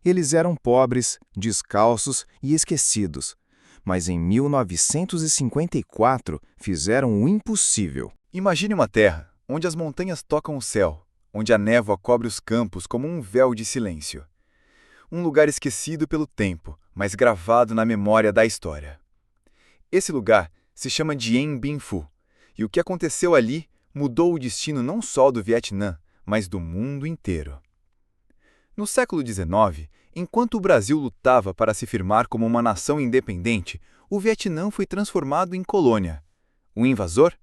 Eles eram pobres, descalços e esquecidos. Mas em 1954 fizeram o impossível. Imagine uma terra onde as montanhas tocam o céu, onde a névoa cobre os campos como um véu de silêncio. Um lugar esquecido pelo tempo, mas gravado na memória da história. Esse lugar se chama Dien Bien Phu, e o que aconteceu ali mudou o destino não só do Vietnã, mas do mundo inteiro. No século XIX, enquanto o Brasil lutava para se firmar como uma nação independente, o Vietnã foi transformado em colônia. O invasor?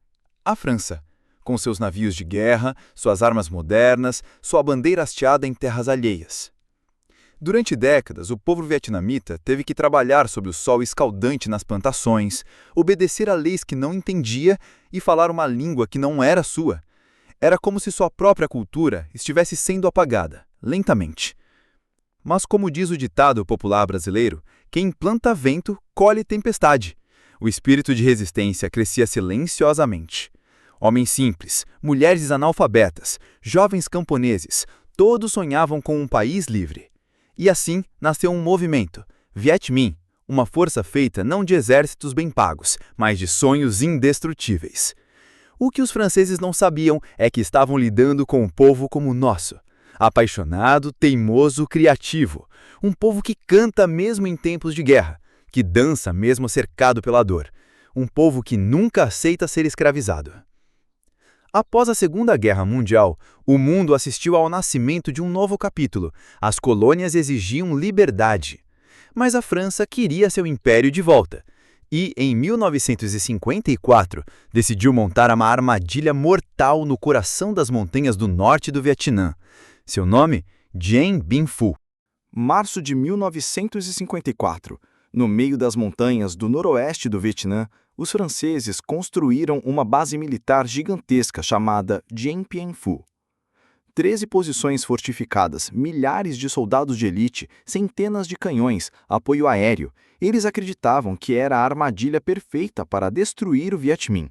A França, com seus navios de guerra, suas armas modernas, sua bandeira hasteada em terras alheias. Durante décadas, o povo vietnamita teve que trabalhar sob o sol escaldante nas plantações, obedecer a leis que não entendia e falar uma língua que não era sua. Era como se sua própria cultura estivesse sendo apagada, lentamente. Mas como diz o ditado popular brasileiro, quem planta vento, colhe tempestade. O espírito de resistência crescia silenciosamente. Homens simples, mulheres analfabetas, jovens camponeses, todos sonhavam com um país livre. E assim nasceu um movimento, Viet Minh, uma força feita não de exércitos bem pagos, mas de sonhos indestrutíveis. O que os franceses não sabiam é que estavam lidando com um povo como o nosso. Apaixonado, teimoso, criativo. Um povo que canta mesmo em tempos de guerra, que dança mesmo cercado pela dor. Um povo que nunca aceita ser escravizado. Após a Segunda Guerra Mundial, o mundo assistiu ao nascimento de um novo capítulo. As colônias exigiam liberdade. Mas a França queria seu império de volta. E, em 1954, decidiu montar uma armadilha mortal no coração das montanhas do norte do Vietnã. Seu nome? Dien Bien Phu. Março de 1954. No meio das montanhas do noroeste do Vietnã, os franceses construíram uma base militar gigantesca chamada Dien Bien Phu. 13 posições fortificadas, milhares de soldados de elite, centenas de canhões, apoio aéreo. Eles acreditavam que era a armadilha perfeita para destruir o Viet Minh.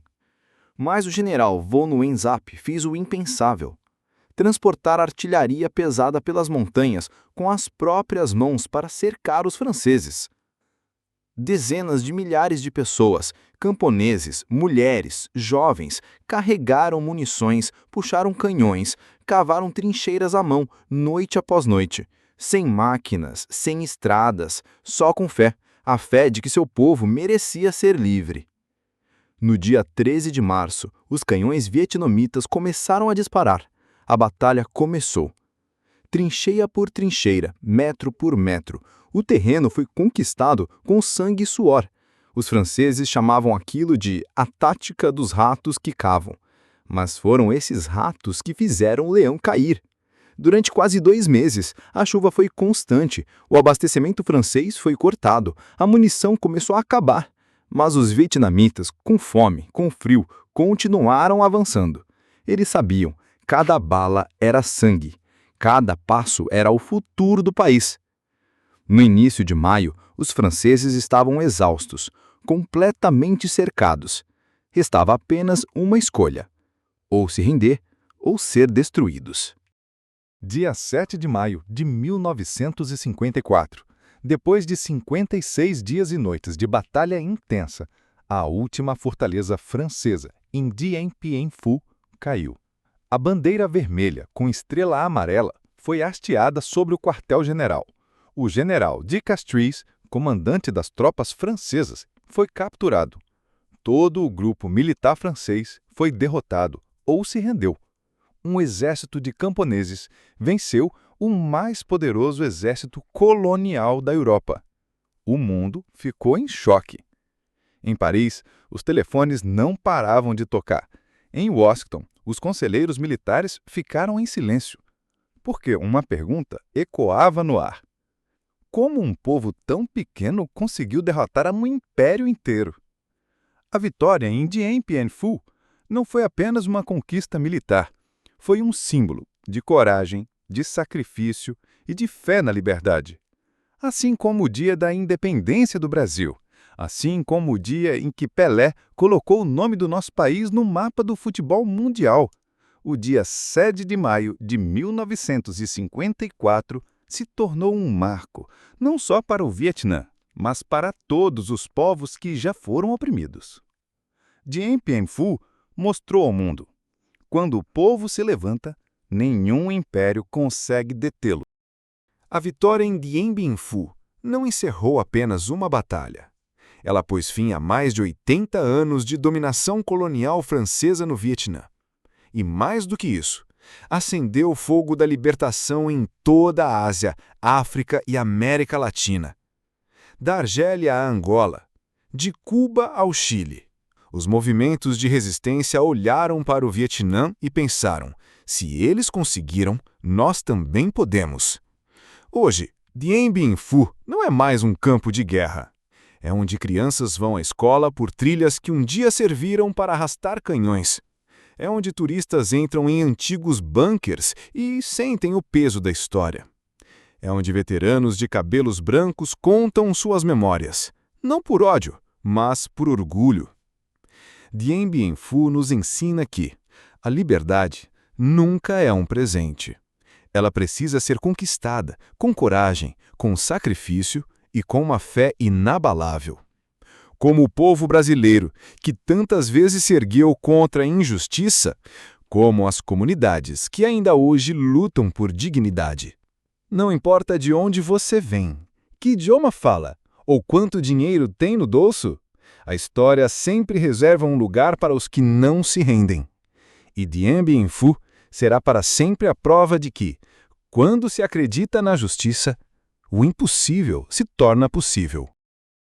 Mas o general Vo Nguyen Giap fez o impensável. Transportar artilharia pesada pelas montanhas com as próprias mãos para cercar os franceses. Dezenas de milhares de pessoas, camponeses, mulheres, jovens, carregaram munições, puxaram canhões, cavaram trincheiras à mão, noite após noite, sem máquinas, sem estradas, só com fé, a fé de que seu povo merecia ser livre. No dia 13 de março, os canhões vietnamitas começaram a disparar. A batalha começou. Trincheira por trincheira, metro por metro, o terreno foi conquistado com sangue e suor. Os franceses chamavam aquilo de a tática dos ratos que cavam. Mas foram esses ratos que fizeram o leão cair. Durante quase 2 meses, a chuva foi constante, o abastecimento francês foi cortado, a munição começou a acabar. Mas os vietnamitas, com fome, com frio, continuaram avançando. Eles sabiam, cada bala era sangue, cada passo era o futuro do país. No início de maio, os franceses estavam exaustos, completamente cercados. Restava apenas uma escolha: ou se render, ou ser destruídos. Dia 7 de maio de 1954. Depois de 56 dias e noites de batalha intensa, a última fortaleza francesa, em Dien Bien Phu, caiu. A bandeira vermelha com estrela amarela foi hasteada sobre o quartel-general. O general de Castries, comandante das tropas francesas, foi capturado. Todo o grupo militar francês foi derrotado ou se rendeu. Um exército de camponeses venceu o mais poderoso exército colonial da Europa. O mundo ficou em choque. Em Paris, os telefones não paravam de tocar. Em Washington, os conselheiros militares ficaram em silêncio, porque uma pergunta ecoava no ar: como um povo tão pequeno conseguiu derrotar um império inteiro? A vitória em Dien Bien Phu não foi apenas uma conquista militar, foi um símbolo de coragem, de sacrifício e de fé na liberdade. Assim como o dia da independência do Brasil, assim como o dia em que Pelé colocou o nome do nosso país no mapa do futebol mundial, o dia 7 de maio de 1954 se tornou um marco, não só para o Vietnã, mas para todos os povos que já foram oprimidos. Dien Bien Phu mostrou ao mundo: quando o povo se levanta, nenhum império consegue detê-lo. A vitória em Dien Bien Phu não encerrou apenas uma batalha. Ela pôs fim a mais de 80 anos de dominação colonial francesa no Vietnã. E mais do que isso, acendeu o fogo da libertação em toda a Ásia, África e América Latina. Da Argélia à Angola, de Cuba ao Chile, os movimentos de resistência olharam para o Vietnã e pensaram: se eles conseguiram, nós também podemos. Hoje, Dien Bien Phu não é mais um campo de guerra. É onde crianças vão à escola por trilhas que um dia serviram para arrastar canhões. É onde turistas entram em antigos bunkers e sentem o peso da história. É onde veteranos de cabelos brancos contam suas memórias, não por ódio, mas por orgulho. Dien Bien Phu nos ensina que a liberdade nunca é um presente. Ela precisa ser conquistada com coragem, com sacrifício e com uma fé inabalável. Como o povo brasileiro, que tantas vezes se ergueu contra a injustiça, como as comunidades que ainda hoje lutam por dignidade. Não importa de onde você vem, que idioma fala ou quanto dinheiro tem no bolso, a história sempre reserva um lugar para os que não se rendem. E Dien Bien Phu será para sempre a prova de que, quando se acredita na justiça, o impossível se torna possível.